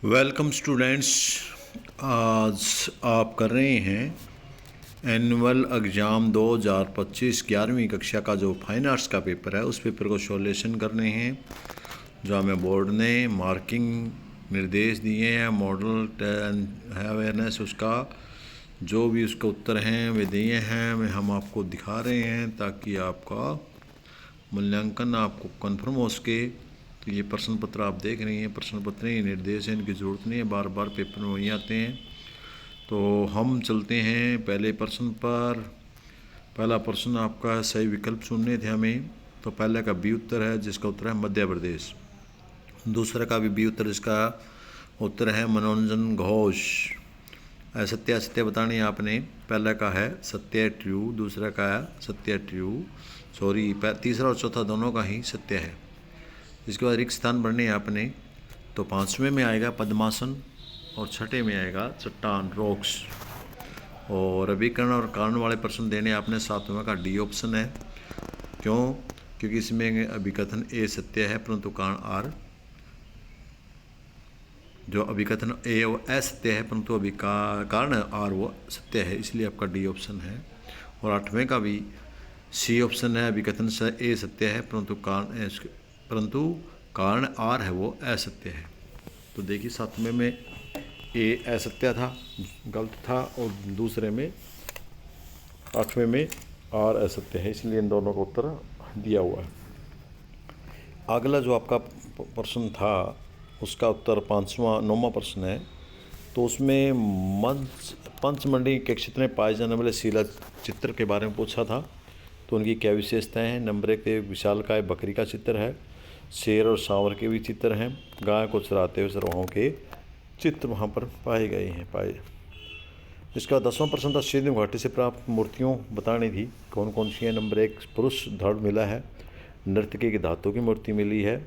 Welcome students. आज आप कर रहे हैं एनुअल एग्ज़ाम 2025 11वीं कक्षा का जो फाइन आर्ट्स का पेपर है, उस पेपर को सॉल्यूशन करने हैं। जो हमें बोर्ड ने मार्किंग निर्देश दिए हैं, मॉडल है अवेयरनेस, उसका जो भी उसके उत्तर हैं वे दिए हैं, वे हम आपको दिखा रहे हैं ताकि आपका मूल्यांकन आपको कन्फर्म हो सके। तो ये प्रश्न पत्र आप देख रही हैं, प्रश्न पत्र ये निर्देश हैं, इनकी ज़रूरत नहीं है, बार बार पेपर में वही आते हैं। तो हम चलते हैं पहले प्रश्न पर। पहला प्रश्न आपका सही विकल्प चुनने थे हमें। तो पहले का बी उत्तर है, जिसका उत्तर है मध्य प्रदेश। दूसरे का भी बी उत्तर, जिसका उत्तर है मनोरंजन घोष। सत्य असत्य बतानी है आपने। पहले का है सत्य ट्रू, दूसरा का है सत्य ट्रू, सॉरी तीसरा और चौथा दोनों का ही सत्य है। इसके बाद रिक्त स्थान भरने हैं आपने। तो पाँचवें में आएगा पद्मासन और छठे में आएगा चट्टान रॉक्स। और अभिकरण और कारण वाले प्रश्न देने आपने। सातवें का डी ऑप्शन है। क्यों? क्योंकि इसमें अभिकथन ए सत्य है परंतु कारण आर, जो अभिकथन ए वो असत्य है परंतु कारण आर वो सत्य है, इसलिए आपका डी ऑप्शन है। और आठवें का भी सी ऑप्शन है, अभिकथन से ए सत्य है परंतु कारण आर है वो असत्य है। तो देखिए सातवें में ए असत्य था, गलत था, और दूसरे में आठवें में आर असत्य है, इसलिए इन दोनों का उत्तर दिया हुआ है। अगला जो आपका प्रश्न था उसका उत्तर नौवां प्रश्न है। तो उसमें पंचमंडी के क्षेत्र में पाए जाने वाले शिला चित्र के बारे में पूछा था। तो उनकी क्या विशेषताएं हैं? नंबर एक, विशालकाय बकरी का चित्र है, शेर और सांवर के भी चित्र हैं, गाय को चराते हुए सरवाहों के चित्र वहाँ पर पाए गए हैं। इसका 10वां प्रश्न था सिंधु घाटी से प्राप्त मूर्तियों बतानी थी, कौन कौन सी है। नंबर एक, पुरुष धड़ मिला है, नर्तकी की धातु की मूर्ति मिली है,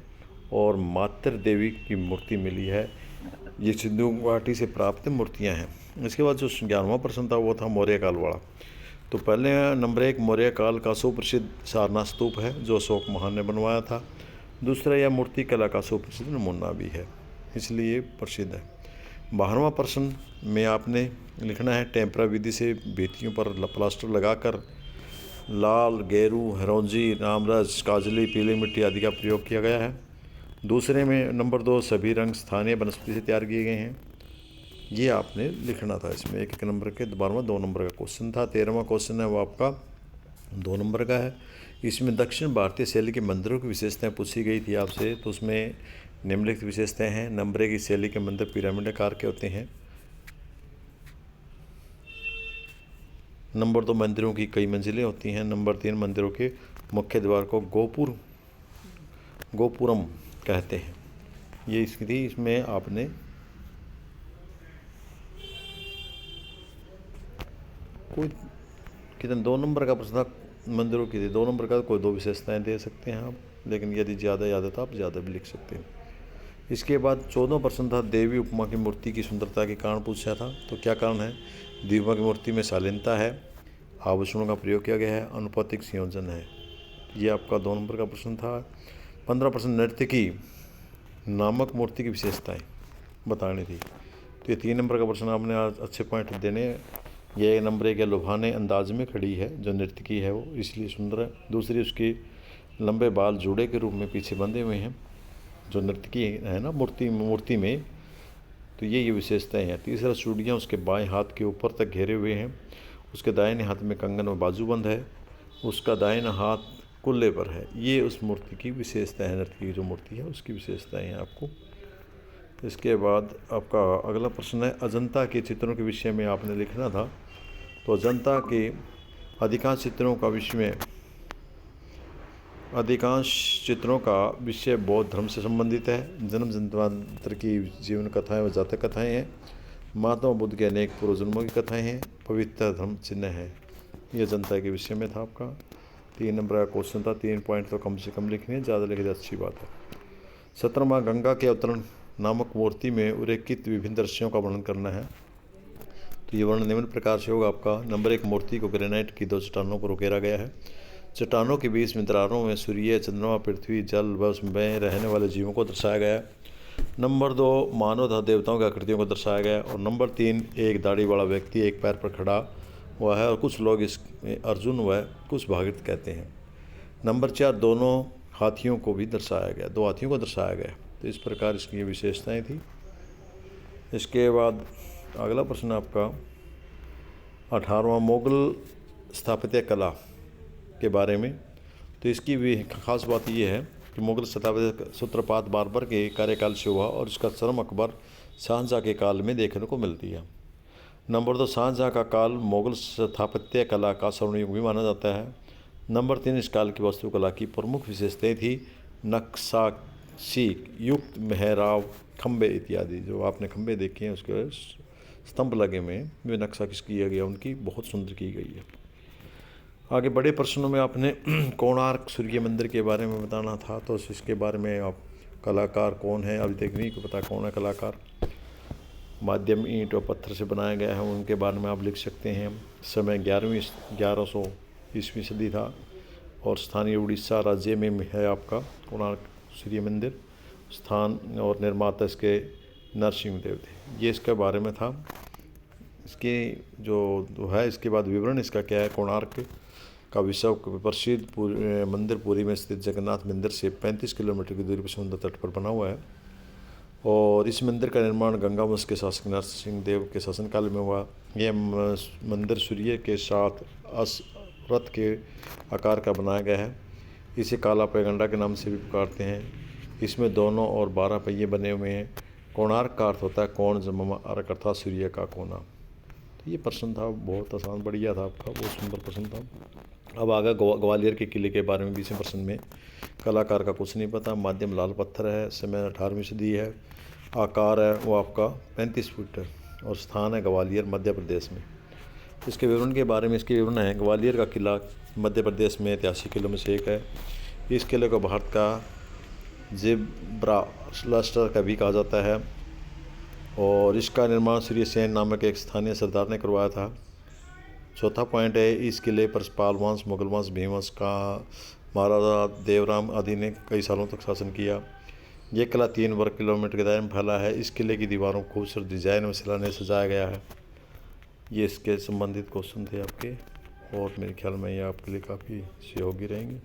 और मातृ देवी की मूर्ति मिली है। ये सिंधु घाटी से प्राप्त मूर्तियाँ हैं। इसके बाद जो 11वां प्रश्न था वो था मौर्य काल वाला। तो पहले नंबर एक, मौर्य काल का सुप्रसिद्ध सारनाथ स्तूप है जो अशोक महान ने बनवाया था। दूसरा, यह मूर्ति कला का सुप्रसिद्ध नमूना भी है, इसलिए प्रसिद्ध है। 12वां प्रश्न में आपने लिखना है, टेम्परा विधि से भित्तियों पर प्लास्टर लगाकर लाल, गेरू, हरौंजी, रामरस, काजली, पीली मिट्टी आदि का प्रयोग किया गया है। दूसरे में नंबर 2, सभी रंग स्थानीय वनस्पति से तैयार किए गए हैं। ये आपने लिखना था इसमें। एक नंबर के 12वां 2 नंबर का क्वेश्चन था। 13वां क्वेश्चन है वो आपका 2 नंबर का है। इसमें दक्षिण भारतीय शैली के मंदिरों की विशेषताएं पूछी गई थी आपसे। तो उसमें निम्नलिखित विशेषताएं हैं। नंबर 1, इस शैली के मंदिर पिरामिड आकार के होते हैं। नंबर 2, मंदिरों की कई मंजिलें होती हैं। नंबर 3, मंदिरों के मुख्य द्वार को गोपुरम कहते हैं। ये इसकी थी। इसमें आपने कोई कितने 2 नंबर का प्रश्न था, मंदिरों की थी 2 नंबर का, कोई 2 विशेषताएं दे सकते हैं आप, लेकिन यदि ज़्यादा याद है तो आप ज़्यादा भी लिख सकते हैं। इसके बाद 14वां प्रश्न था, देवी उपमा की मूर्ति की सुंदरता के कारण पूछा था। तो क्या कारण है? देवी उपमा की मूर्ति में शालीनता है, आभूषणों का प्रयोग किया गया है, अनुपातिक संयोजन है। ये आपका 2 नंबर का प्रश्न था। 15वां प्रश्न, नर्तकी नामक मूर्ति की विशेषताएं बतानी थी। तो ये 3 नंबर का प्रश्न आपने आज अच्छे पॉइंट देने। यह नंबर 1 लुभाने अंदाज में खड़ी है, जो नर्तकी है वो इसलिए सुंदर है। दूसरी, उसके लंबे बाल जूड़े के रूप में पीछे बंधे हुए हैं, जो नर्तकी है ना मूर्ति में, तो ये विशेषताएं हैं। तीसरा, चूड़ियाँ उसके बाएं हाथ के ऊपर तक घेरे हुए हैं, उसके दाहिने हाथ में कंगन और बाजूबंद है, उसका दाहिना हाथ कुल्ले पर है। ये उस मूर्ति की विशेषता है, नर्तकी की जो मूर्ति है उसकी विशेषताएं हैं आपको। इसके बाद आपका अगला प्रश्न है, अजंता के चित्रों के विषय में आपने लिखना था। तो अजंता के अधिकांश चित्रों का विषय बौद्ध धर्म से संबंधित है। जन्म जन्मांतर की जीवन कथाएं व जातक कथाएं हैं। महात्मा बुद्ध के अनेक पूर्व जन्मों की कथाएं हैं। पवित्र धर्म चिन्ह है। ये अजंता के विषय में था आपका। 3 नंबर का क्वेश्चन था। 3 पॉइंट तो कम से कम लिखने, ज़्यादा लिखे तो अच्छी बात है। 17वां, गंगा के अवतरण नामक मूर्ति में उल्लेखित विभिन्न दृश्यों का वर्णन करना है। तो ये वर्णन निम्न प्रकार से होगा आपका। नंबर 1, मूर्ति को ग्रेनाइट की 2 चट्टानों पर उकेरा गया है। चट्टानों के बीच में दरारों में सूर्य, चंद्रमा, पृथ्वी, जल व उसमें रहने वाले जीवों को दर्शाया गया है। नंबर 2 मानव तथा देवताओं की आकृतियों को दर्शाया गया है। और नंबर 3 एक दाढ़ी वाला व्यक्ति एक पैर पर खड़ा हुआ है और कुछ लोग इस अर्जुन व कुछ भागीरथ कहते हैं। नंबर 4 दोनों हाथियों को भी दर्शाया गया, 2 हाथियों को दर्शाया गया। तो इस प्रकार इसकी ये विशेषताएं थी। इसके बाद अगला प्रश्न आपका 18वां मुगल स्थापत्य कला के बारे में। तो इसकी भी खास बात यह है कि मुगल स्थापत्य सूत्रपात बाबर के कार्यकाल से हुआ और इसका चरम अकबर शाहजहाँ के काल में देखने को मिलती है। नंबर 2 शाहजहाँ का काल मुगल स्थापत्य कला का स्वर्ण युग भी माना जाता है। नंबर 3 इस काल की वास्तुकला की प्रमुख विशेषताएं थी नक्काशी युक्त मेहराब, खंबे इत्यादि। जो आपने खंबे देखे हैं उसके स्तंभ लगे हुए हैं, वे नक्शा किस किया गया उनकी बहुत सुंदर की गई है। आगे बड़े प्रश्नों में आपने कोणार्क सूर्य मंदिर के बारे में बताना था, तो इसके बारे में आप कलाकार कौन है अभी तक नहीं को पता कौन है कलाकार। माध्यम ईंट और पत्थर से बनाया गया है, उनके बारे में आप लिख सकते हैं। समय 1100 ईस्वी सदी था और स्थानीय उड़ीसा राज्य में है आपका कोणार्क सूर्य मंदिर। स्थान और निर्माता इसके नरसिंह देव थे। ये इसके बारे में था। इसके जो है इसके बाद विवरण इसका क्या है। कोणार्क का विश्व प्रसिद्ध मंदिर पुरी में स्थित जगन्नाथ मंदिर से 35 किलोमीटर की दूरी पर समुद्र तट पर बना हुआ है और इस मंदिर का निर्माण गंगा वंश के शासक नरसिंह देव के शासनकाल में हुआ। यह मंदिर सूर्य के साथ रथ के आकार का बनाया गया है। इसे काला पैगंडा के नाम से भी पुकारते हैं। इसमें दोनों और 12 पहिए बने हुए हैं। कोणार्क का अर्थ होता है कोण, जमा अर्क अर्थात सूर्य का कोना। तो ये प्रश्न था, बहुत आसान बढ़िया था आपका, बहुत सुंदर प्रश्न था। अब आगे ग्वालियर के किले के बारे में 20वें प्रश्न में। कलाकार का कुछ नहीं पता। माध्यम लाल पत्थर है। समय 18वीं सदी है। आकार है वो आपका 35 फुट है और स्थान है ग्वालियर मध्य प्रदेश में। इसके विवरण के बारे में इसके विवरण है। ग्वालियर का किला मध्य प्रदेश में ऐतिहासिक किलों में से एक है। इस किले को भारत का जिब्राल्टर का भी कहा जाता है और इसका निर्माण श्री सेन नामक एक स्थानीय सरदार ने करवाया था। चौथा पॉइंट है, इस किले पर पाल वंश, मुगल वंश, भीम वंश का महाराजा देवराम आदि ने कई सालों तक शासन किया। यह किला 3 वर्ग किलोमीटर के दायरे में फैला है। इस किले की दीवारों को खूबसूरत डिजाइन में शिलान्यास सजाया गया है। ये इसके संबंधित क्वेश्चन थे आपके और मेरे ख्याल में ये आपके लिए काफ़ी सहयोगी रहेंगे।